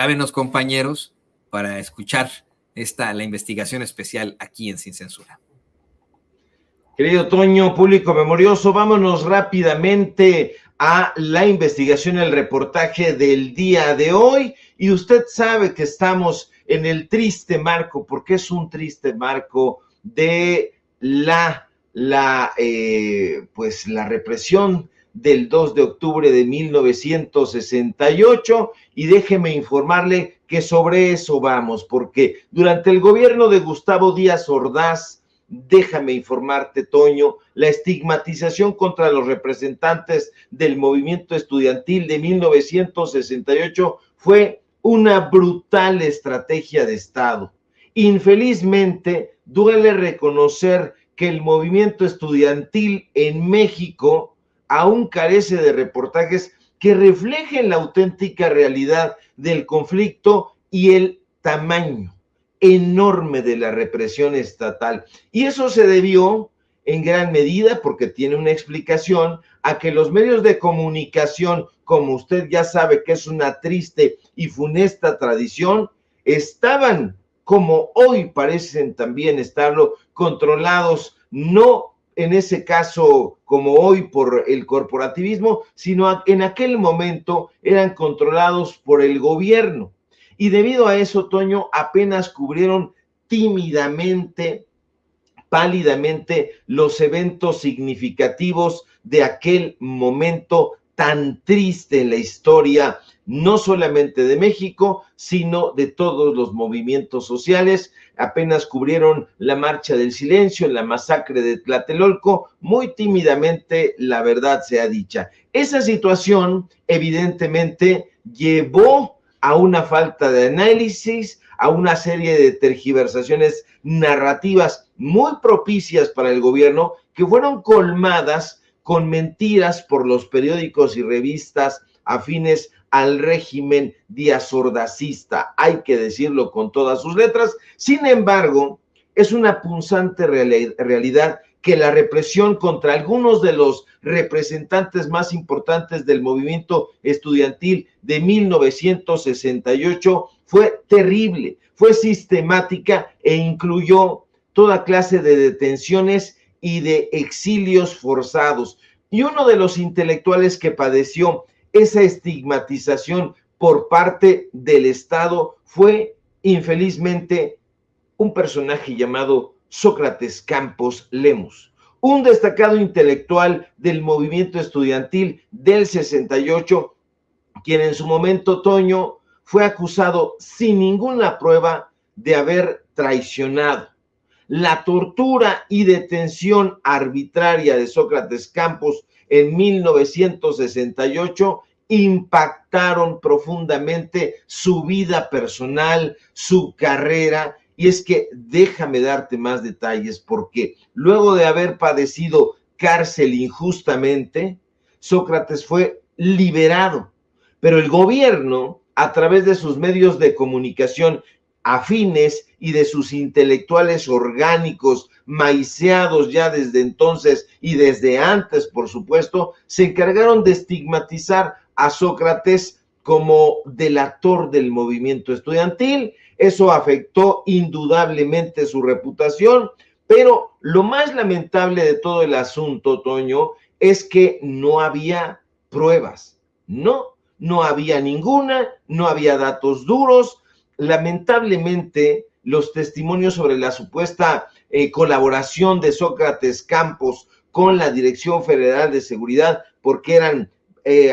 Llámenos, compañeros, para escuchar la investigación especial aquí en Sin Censura. Querido Toño, público memorioso, vámonos rápidamente a la investigación, el reportaje del día de hoy. Y usted sabe que estamos en el triste marco, porque es un triste marco de la represión del 2 de octubre de 1968, y déjeme informarle que sobre eso vamos, porque durante el gobierno de Gustavo Díaz Ordaz, déjame informarte, Toño, la estigmatización contra los representantes del movimiento estudiantil de 1968 fue una brutal estrategia de Estado. Infelizmente, duele reconocer que el movimiento estudiantil en México aún carece de reportajes que reflejen la auténtica realidad del conflicto y el tamaño enorme de la represión estatal. Y eso se debió en gran medida, porque tiene una explicación, a que los medios de comunicación, como usted ya sabe que es una triste y funesta tradición, estaban, como hoy parecen también estarlo, controlados, no en ese caso como hoy por el corporativismo, sino en aquel momento eran controlados por el gobierno. Y debido a eso, Toño, apenas cubrieron tímidamente, pálidamente, los eventos significativos de aquel momento tan triste en la historia, no solamente de México, sino de todos los movimientos sociales. Apenas cubrieron la Marcha del Silencio, la masacre de Tlatelolco, muy tímidamente, la verdad sea dicha. Esa situación, evidentemente, llevó a una falta de análisis, a una serie de tergiversaciones narrativas muy propicias para el gobierno, que fueron colmadas con mentiras por los periódicos y revistas afines al régimen díaz-ordazista, hay que decirlo con todas sus letras. Sin embargo, es una punzante realidad que la represión contra algunos de los representantes más importantes del movimiento estudiantil de 1968 fue terrible, fue sistemática e incluyó toda clase de detenciones y de exilios forzados. Y uno de los intelectuales que padeció esa estigmatización por parte del Estado fue, infelizmente, un personaje llamado Sócrates Campos Lemus, un destacado intelectual del movimiento estudiantil del 68, quien en su momento, Toño, fue acusado sin ninguna prueba de haber traicionado. La tortura y detención arbitraria de Sócrates Campos en 1968 impactaron profundamente su vida personal, su carrera. Y es que déjame darte más detalles, porque luego de haber padecido cárcel injustamente, Sócrates fue liberado, pero el gobierno, a través de sus medios de comunicación afines y de sus intelectuales orgánicos, maiceados ya desde entonces y desde antes, por supuesto, se encargaron de estigmatizar a Sócrates como delator del movimiento estudiantil. Eso afectó indudablemente su reputación, pero lo más lamentable de todo el asunto, Toño, es que no había pruebas. No había ninguna, no había datos duros. Lamentablemente, los testimonios sobre la supuesta colaboración de Sócrates Campos con la Dirección Federal de Seguridad, porque eran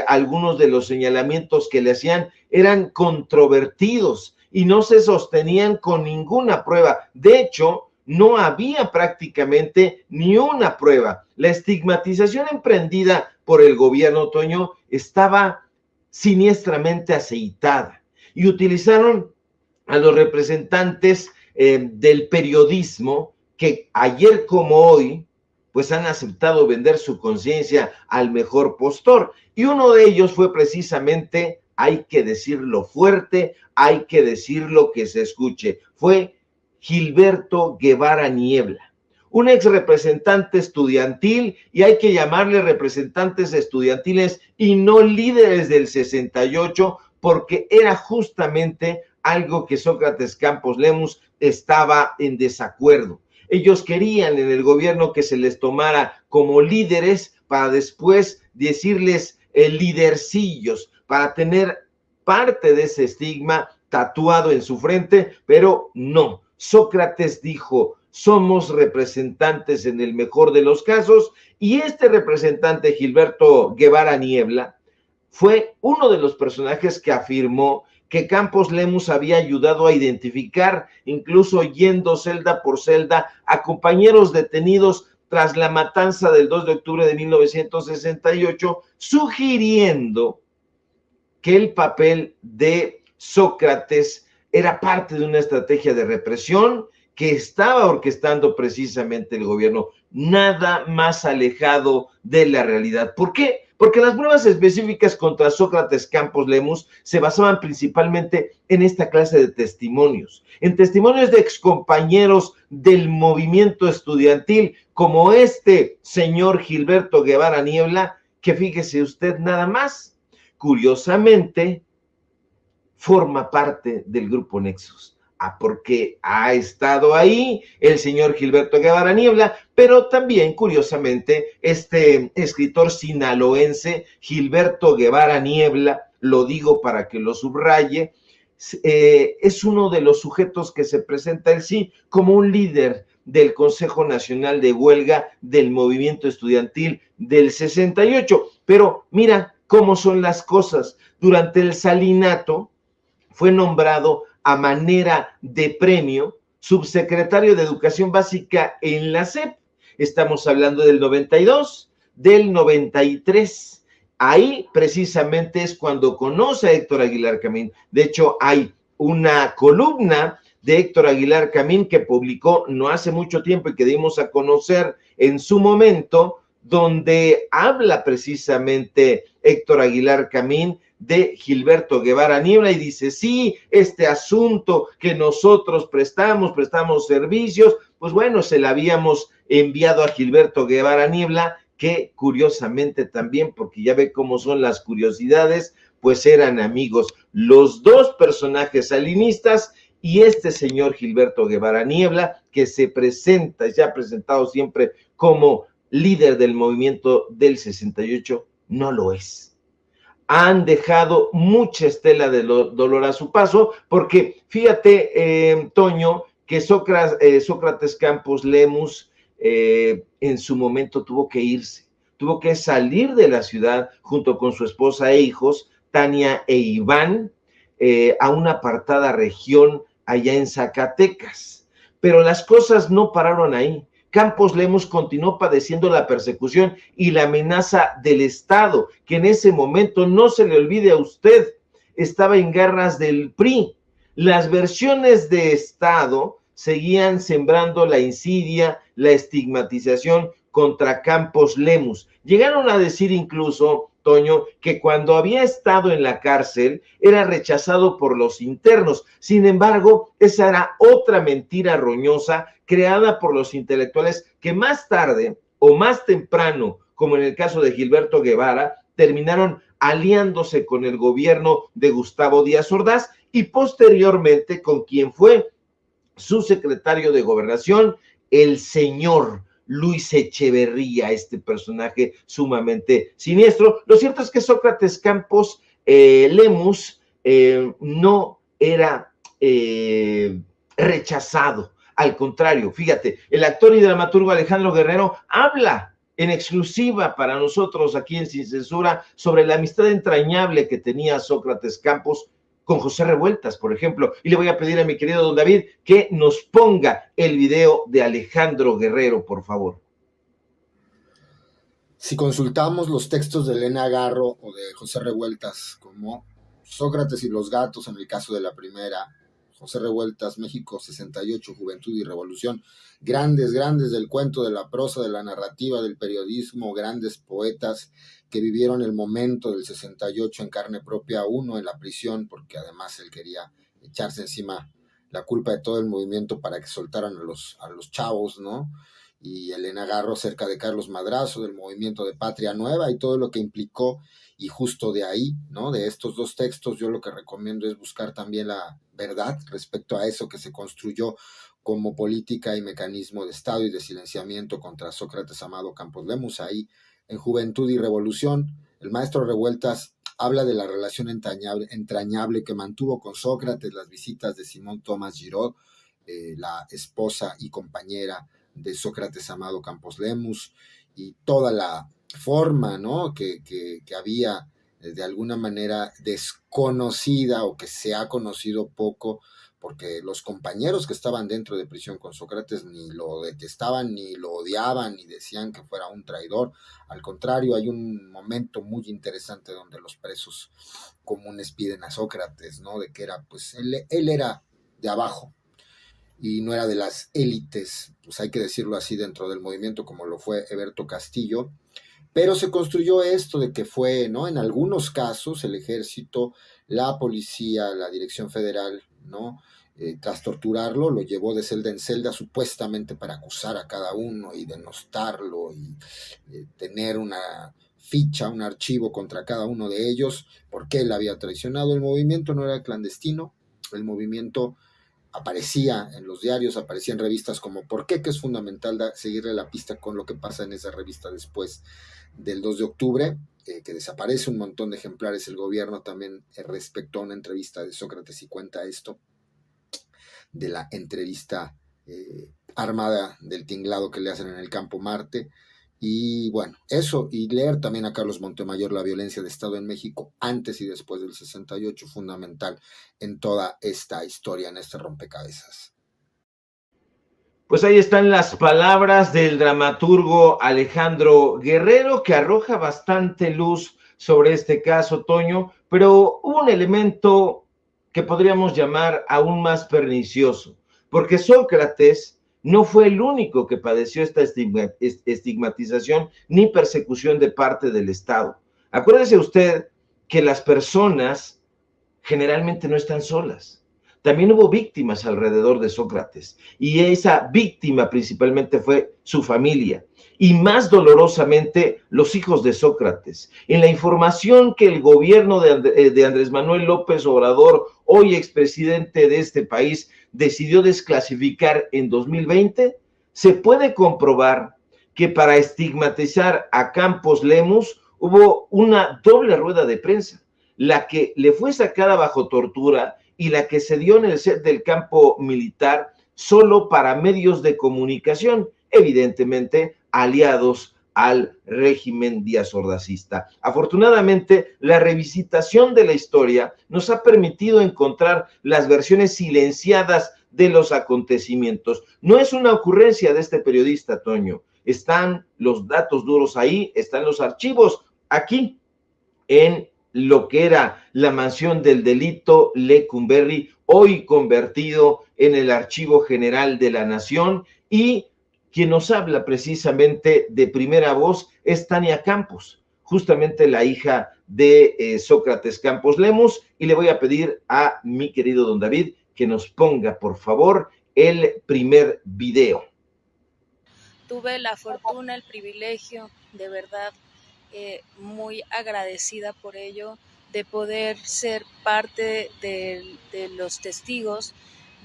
algunos de los señalamientos que le hacían, eran controvertidos y no se sostenían con ninguna prueba. De hecho, no había prácticamente ni una prueba. La estigmatización emprendida por el gobierno, Toño, estaba siniestramente aceitada, y utilizaron a los representantes del periodismo, que ayer como hoy pues han aceptado vender su conciencia al mejor postor, y uno de ellos fue precisamente, hay que decirlo fuerte, hay que decirlo que se escuche, fue Gilberto Guevara Niebla, un ex representante estudiantil, y hay que llamarle representantes estudiantiles y no líderes del 68, porque era justamente algo que Sócrates Campos Lemus estaba en desacuerdo. Ellos querían en el gobierno que se les tomara como líderes para después decirles lidercillos, para tener parte de ese estigma tatuado en su frente, pero no. Sócrates dijo, somos representantes en el mejor de los casos, y este representante, Gilberto Guevara Niebla, fue uno de los personajes que afirmó que Campos Lemus había ayudado a identificar, incluso yendo celda por celda, a compañeros detenidos tras la matanza del 2 de octubre de 1968, sugiriendo que el papel de Sócrates era parte de una estrategia de represión que estaba orquestando precisamente el gobierno, nada más alejado de la realidad. ¿Por qué? Porque las pruebas específicas contra Sócrates Campos Lemus se basaban principalmente en esta clase de testimonios, en testimonios de excompañeros del movimiento estudiantil, como este señor Gilberto Guevara Niebla, que fíjese usted nada más, curiosamente, forma parte del grupo Nexos. Porque ha estado ahí el señor Gilberto Guevara Niebla, pero también, curiosamente, este escritor sinaloense, Gilberto Guevara Niebla, lo digo para que lo subraye, es uno de los sujetos que se presenta en sí como un líder del Consejo Nacional de Huelga del movimiento estudiantil del 68. Pero mira cómo son las cosas. Durante el salinato fue nombrado a manera de premio subsecretario de Educación Básica en la SEP. Estamos hablando del 92, del 93. Ahí precisamente es cuando conoce a Héctor Aguilar Camín. De hecho, hay una columna de Héctor Aguilar Camín que publicó no hace mucho tiempo y que dimos a conocer en su momento, donde habla precisamente Héctor Aguilar Camín de Gilberto Guevara Niebla y dice, sí, este asunto que nosotros prestamos servicios, pues bueno, se le habíamos enviado a Gilberto Guevara Niebla, que curiosamente también, porque ya ve cómo son las curiosidades, pues eran amigos los dos personajes salinistas y este señor Gilberto Guevara Niebla, que se presenta, se ha presentado siempre como líder del movimiento del 68, no lo es. Han dejado mucha estela de dolor a su paso, porque fíjate, Toño, que Sócrates Campos Lemus en su momento tuvo que irse, tuvo que salir de la ciudad junto con su esposa e hijos, Tania e Iván, a una apartada región allá en Zacatecas. Pero las cosas no pararon ahí. Campos Lemus continuó padeciendo la persecución y la amenaza del Estado, que en ese momento, no se le olvide a usted, estaba en garras del PRI. Las versiones de Estado seguían sembrando la insidia, la estigmatización contra Campos Lemus. Llegaron a decir incluso, Toño, que cuando había estado en la cárcel era rechazado por los internos. Sin embargo, esa era otra mentira roñosa creada por los intelectuales que más tarde o más temprano, como en el caso de Gilberto Guevara, terminaron aliándose con el gobierno de Gustavo Díaz Ordaz y posteriormente con quien fue su secretario de Gobernación, el señor Luis Echeverría, este personaje sumamente siniestro. Lo cierto es que Sócrates Campos Lemus no era rechazado. Al contrario, fíjate, el actor y dramaturgo Alejandro Guerrero habla en exclusiva para nosotros aquí en Sin Censura sobre la amistad entrañable que tenía Sócrates Campos con José Revueltas, por ejemplo. Y le voy a pedir a mi querido don David que nos ponga el video de Alejandro Guerrero, por favor. Si consultamos los textos de Elena Garro o de José Revueltas, como Sócrates y los gatos en el caso de la primera, José Revueltas, México 68, Juventud y Revolución, grandes del cuento, de la prosa, de la narrativa, del periodismo, grandes poetas que vivieron el momento del 68 en carne propia, uno en la prisión, porque además él quería echarse encima la culpa de todo el movimiento para que soltaran a los chavos, ¿no? y Elena Garro cerca de Carlos Madrazo, del movimiento de Patria Nueva y todo lo que implicó, y justo de ahí, ¿no? De estos dos textos, yo lo que recomiendo es buscar también la verdad respecto a eso que se construyó como política y mecanismo de Estado y de silenciamiento contra Sócrates Amado Campos Lemus. Ahí, en Juventud y Revolución, el maestro Revueltas habla de la relación entrañable que mantuvo con Sócrates, las visitas de Simón Tomás Giraud, la esposa y compañera de Sócrates Amado Campos Lemus, y toda la forma, ¿no?, que había de alguna manera desconocida o que se ha conocido poco, porque los compañeros que estaban dentro de prisión con Sócrates ni lo detestaban, ni lo odiaban, ni decían que fuera un traidor. Al contrario, hay un momento muy interesante donde los presos comunes piden a Sócrates, ¿no?, de que era, pues, él era de abajo y no era de las élites, pues hay que decirlo así, dentro del movimiento, como lo fue Heberto Castillo. Pero se construyó esto de que fue, ¿no?, en algunos casos el ejército, la policía, la dirección federal, ¿no?, tras torturarlo, lo llevó de celda en celda supuestamente para acusar a cada uno y denostarlo y tener una ficha, un archivo contra cada uno de ellos, porque él había traicionado. El movimiento no era clandestino, el movimiento aparecía en los diarios, aparecía en revistas como ¿Por qué?, que es fundamental seguirle la pista con lo que pasa en esa revista después del 2 de octubre, que desaparece un montón de ejemplares. El gobierno también respecto a una entrevista de Sócrates y cuenta esto, de la entrevista armada del tinglado que le hacen en el campo Marte. Y bueno, eso, y leer también a Carlos Montemayor, La violencia de Estado en México antes y después del 68, fundamental en toda esta historia, en este rompecabezas. Pues ahí están las palabras del dramaturgo Alejandro Guerrero, que arroja bastante luz sobre este caso, Toño, pero hubo un elemento que podríamos llamar aún más pernicioso, porque Sócrates no fue el único que padeció esta estigmatización ni persecución de parte del Estado. Acuérdese usted que las personas generalmente no están solas. También hubo víctimas alrededor de Sócrates, y esa víctima principalmente fue su familia, y más dolorosamente los hijos de Sócrates. En la información que el gobierno de Andrés Manuel López Obrador, hoy expresidente de este país, decidió desclasificar en 2020, se puede comprobar que para estigmatizar a Campos Lemus hubo una doble rueda de prensa, la que le fue sacada bajo tortura y la que se dio en el set del campo militar solo para medios de comunicación, evidentemente aliados al régimen díaz-ordazista. Afortunadamente, la revisitación de la historia nos ha permitido encontrar las versiones silenciadas de los acontecimientos. No es una ocurrencia de este periodista, Toño. Están los datos duros ahí, están los archivos aquí en lo que era la mansión del delito Lecumberri, hoy convertido en el Archivo General de la Nación, y quien nos habla precisamente de primera voz es Tania Campos, justamente la hija de Sócrates Campos Lemus, y le voy a pedir a mi querido don David que nos ponga, por favor, el primer video. Tuve la fortuna, el privilegio, de verdad, muy agradecida por ello, de poder ser parte de los testigos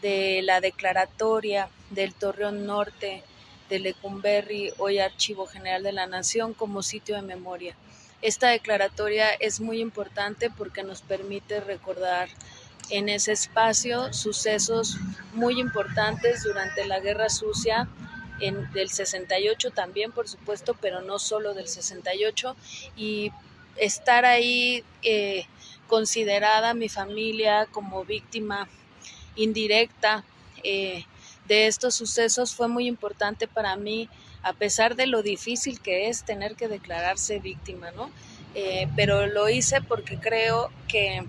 de la declaratoria del Torreón Norte, de Lecumberri, hoy Archivo General de la Nación, como sitio de memoria. Esta declaratoria es muy importante porque nos permite recordar en ese espacio sucesos muy importantes durante la Guerra Sucia, del 68 también, por supuesto, pero no solo del 68, y estar ahí considerada mi familia como víctima indirecta de estos sucesos fue muy importante para mí, a pesar de lo difícil que es tener que declararse víctima, ¿no? Pero lo hice porque creo que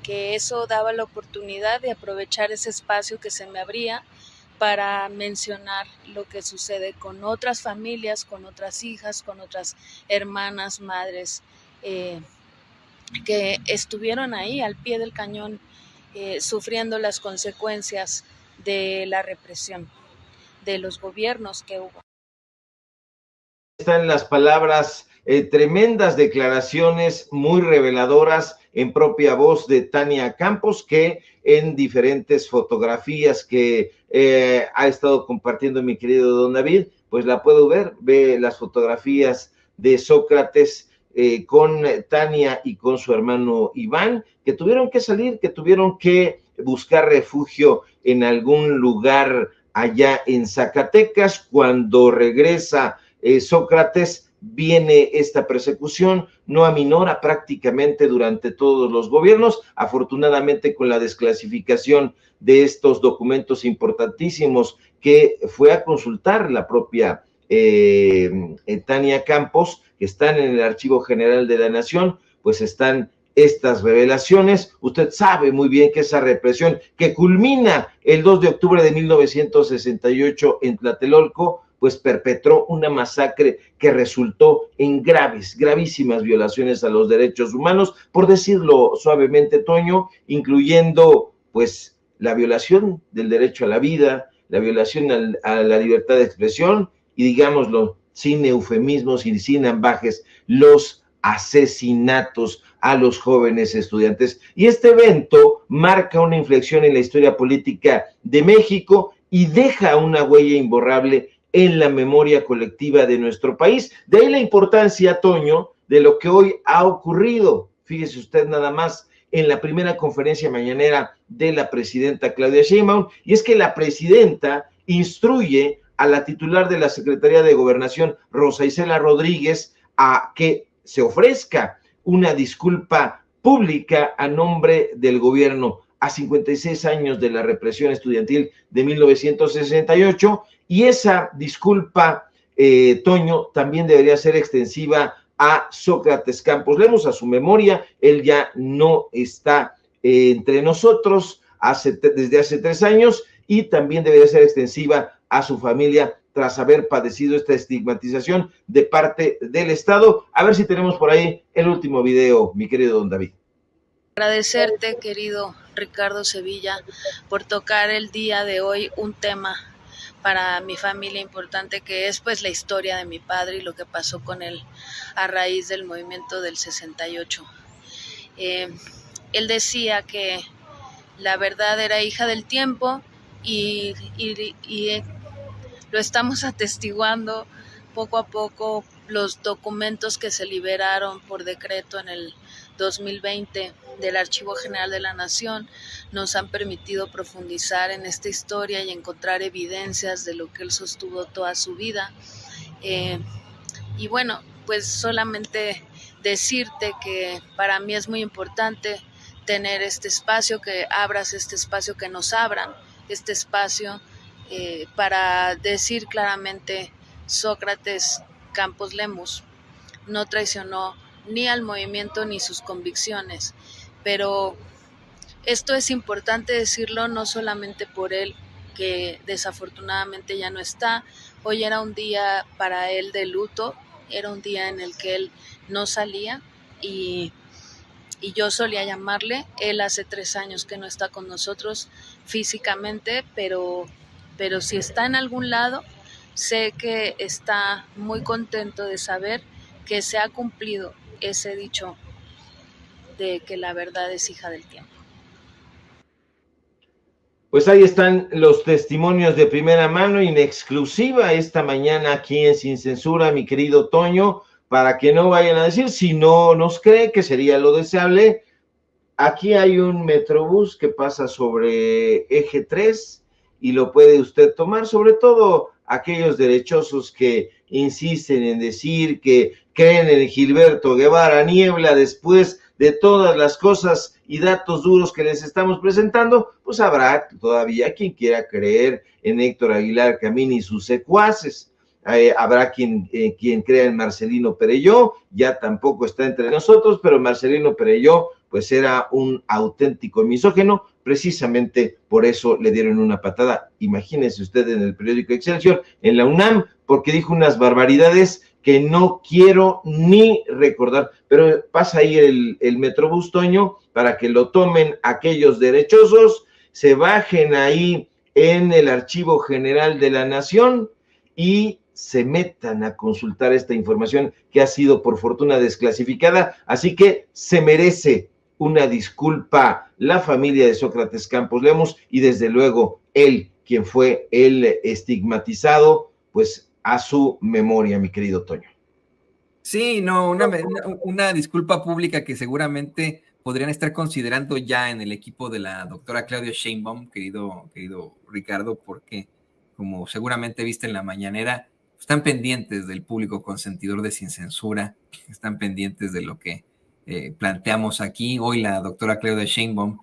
eso daba la oportunidad de aprovechar ese espacio que se me abría para mencionar lo que sucede con otras familias, con otras hijas, con otras hermanas, madres, que estuvieron ahí al pie del cañón, sufriendo las consecuencias de la represión, de los gobiernos que hubo. están las palabras, tremendas declaraciones muy reveladoras en propia voz de Tania Campos, que en diferentes fotografías que ha estado compartiendo mi querido don David, pues la puedo ver, ve las fotografías de Sócrates con Tania y con su hermano Iván, que tuvieron que salir, que tuvieron que buscar refugio en algún lugar allá en Zacatecas. Cuando regresa Sócrates, viene esta persecución, no aminora prácticamente durante todos los gobiernos. Afortunadamente, con la desclasificación de estos documentos importantísimos que fue a consultar la propia Tania Campos, que están en el Archivo General de la Nación, pues están estas revelaciones. Usted sabe muy bien que esa represión que culmina el 2 de octubre de 1968 en Tlatelolco, pues perpetró una masacre que resultó en gravísimas violaciones a los derechos humanos, por decirlo suavemente, Toño, incluyendo pues la violación del derecho a la vida, la violación a la libertad de expresión y, digámoslo, sin eufemismos y sin ambajes, los asesinatos a los jóvenes estudiantes. Y este evento marca una inflexión en la historia política de México y deja una huella imborrable en la memoria colectiva de nuestro país. De ahí la importancia, Toño, de lo que hoy ha ocurrido. Fíjese usted nada más, en la primera conferencia mañanera de la presidenta Claudia Sheinbaum, y es que la presidenta instruye a la titular de la Secretaría de Gobernación, Rosa Isela Rodríguez, a que se ofrezca una disculpa pública a nombre del gobierno a 56 años de la represión estudiantil de 1968, y esa disculpa, Toño, también debería ser extensiva a Sócrates Campos Lemus, a su memoria. Él ya no está entre nosotros desde hace 3 años, y también debería ser extensiva a su familia tras haber padecido esta estigmatización de parte del Estado. A ver si tenemos por ahí el último video, mi querido don David. Agradecerte, querido Ricardo Sevilla, por tocar el día de hoy un tema para mi familia importante, que es pues la historia de mi padre y lo que pasó con él a raíz del movimiento del 68. Él decía que la verdad era hija del tiempo y lo estamos atestiguando poco a poco. Los documentos que se liberaron por decreto en el 2020 del Archivo General de la Nación nos han permitido profundizar en esta historia y encontrar evidencias de lo que él sostuvo toda su vida. Y bueno, pues solamente decirte que para mí es muy importante tener este espacio, que abras este espacio, que nos abran este espacio para decir claramente: Sócrates Campos Lemus no traicionó ni al movimiento ni sus convicciones, pero esto es importante decirlo no solamente por él, que desafortunadamente ya no está. Hoy era un día para él de luto, era un día en el que él no salía y yo solía llamarle. Él hace 3 años que no está con nosotros físicamente, pero si está en algún lado, sé que está muy contento de saber que se ha cumplido ese dicho de que la verdad es hija del tiempo. Pues ahí están los testimonios de primera mano, en exclusiva esta mañana aquí en Sin Censura, mi querido Toño, para que no vayan a decir, si no nos cree, que sería lo deseable. Aquí hay un Metrobús que pasa sobre Eje 3 y lo puede usted tomar, sobre todo aquellos derechosos que insisten en decir que creen en Gilberto Guevara Niebla después de todas las cosas y datos duros que les estamos presentando. Pues habrá todavía quien quiera creer en Héctor Aguilar Camín y sus secuaces. Habrá quien crea en Marcelino Perelló, ya tampoco está entre nosotros, pero Marcelino Perelló pues era un auténtico misógino. Precisamente por eso le dieron una patada, imagínense usted, en el periódico Excelsior, en la UNAM, porque dijo unas barbaridades que no quiero ni recordar. Pero pasa ahí el Metrobús, Toño, para que lo tomen aquellos derechosos, se bajen ahí en el Archivo General de la Nación y se metan a consultar esta información que ha sido por fortuna desclasificada, así que se merece una disculpa la familia de Sócrates Campos Lemus y desde luego él, quien fue el estigmatizado, pues a su memoria, mi querido Toño. Sí, no, una disculpa pública que seguramente podrían estar considerando ya en el equipo de la doctora Claudia Sheinbaum, querido Ricardo, porque como seguramente viste en la mañanera, están pendientes del público consentidor de Sin Censura, están pendientes de lo que planteamos aquí. Hoy la doctora Claudia Sheinbaum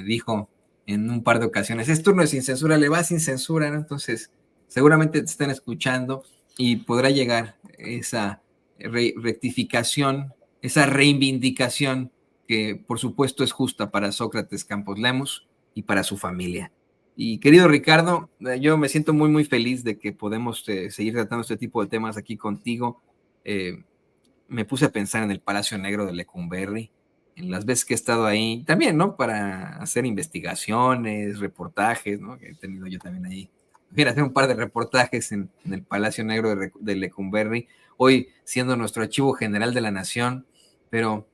dijo en un par de ocasiones, es turno de Sin Censura, le va Sin Censura, ¿no? Entonces seguramente te están escuchando y podrá llegar esa rectificación, esa reivindicación que por supuesto es justa para Sócrates Campos Lemus y para su familia. Y querido Ricardo, yo me siento muy, muy feliz de que podemos seguir tratando este tipo de temas aquí contigo. Me puse a pensar en el Palacio Negro de Lecumberri, en las veces que he estado ahí, también, ¿no? Para hacer investigaciones, reportajes, ¿no? Que he tenido yo también ahí. Mira, hacer un par de reportajes en el Palacio Negro de Lecumberri, hoy siendo nuestro archivo general de la nación, pero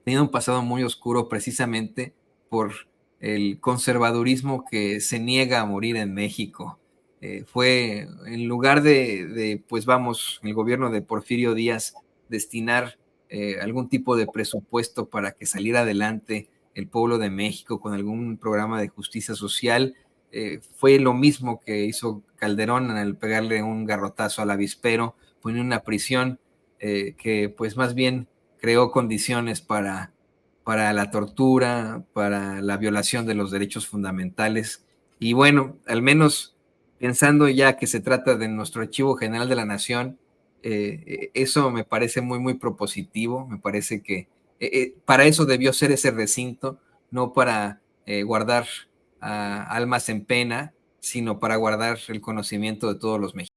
teniendo un pasado muy oscuro precisamente por el conservadurismo que se niega a morir en México. Fue en lugar pues vamos, el gobierno de Porfirio Díaz destinar algún tipo de presupuesto para que saliera adelante el pueblo de México con algún programa de justicia social, fue lo mismo que hizo Calderón al pegarle un garrotazo al avispero, poniendo una prisión que pues más bien creó condiciones para la tortura, para la violación de los derechos fundamentales. Y bueno, al menos pensando ya que se trata de nuestro Archivo General de la Nación, eso me parece muy, muy propositivo. Me parece que para eso debió ser ese recinto, no para guardar almas en pena, sino para guardar el conocimiento de todos los mexicanos.